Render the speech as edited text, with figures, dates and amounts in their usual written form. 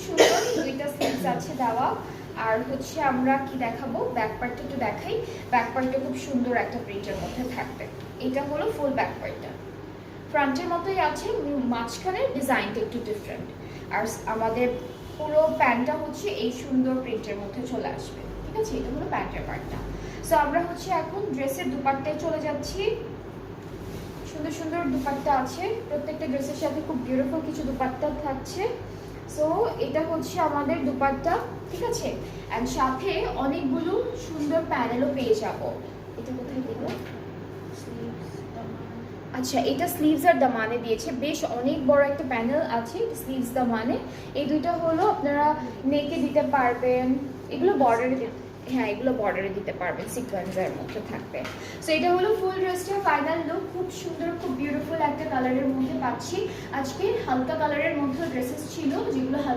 সুন্দর, দুইটা স্লিভস আছে দেওয়া। আর হচ্ছে আমরা কি দেখাবো, ব্যাক পার্টটা একটু দেখাই। ব্যাক পার্টটা খুব সুন্দর একটা প্রিন্টের মধ্যে থাকবে। এটা হলো ফুল ব্যাক পার্টটা, ফ্রন্টের মতোই আছে, মাঝখানে ডিজাইনটা একটু ডিফারেন্ট। আর আমাদের পুরো প্যান্টটা হচ্ছে এই সুন্দর প্রিন্টের মধ্যে চলে আসবে, ঠিক আছে? এটা হলো প্যান্টের পার্টটা। সো আমরা হচ্ছে এখন ড্রেসের দুপাট্টায় চলে যাচ্ছি। সুন্দর সুন্দর দুপাট্টা আছে, প্রত্যেকটা ড্রেসের সাথে খুব বিউটিফুল কিছু দুপাট্টা থাকছে। সো এটা হচ্ছে আমাদের দুপাট্টা, ঠিক আছে? অ্যান্ড সাথে অনেকগুলো সুন্দর প্যানেলও পেয়ে যাবো। এটা কোথায় দিল? আচ্ছা, এটা স্লিভস আর দামানে দিয়েছে, বেশ অনেক বড় একটা প্যানেল আছে স্লিভস দামানে। এই দুইটা হলো আপনারা নেকে দিতে পারবেন, এগুলো বর্ডারে দিতে, হ্যাঁ এগুলো বর্ডারে দিতে পারবেন, সিকোয়েন্সের মধ্যে থাকবে। সো এটা হলো ফুল ড্রেসটার ফাইনাল লুক। খুব সুন্দর, খুব বিউটিফুল একটা কালারের মধ্যে পাচ্ছি। আজকে হালকা কালারের মধ্যে ড্রেসেস ছিল যেগুলো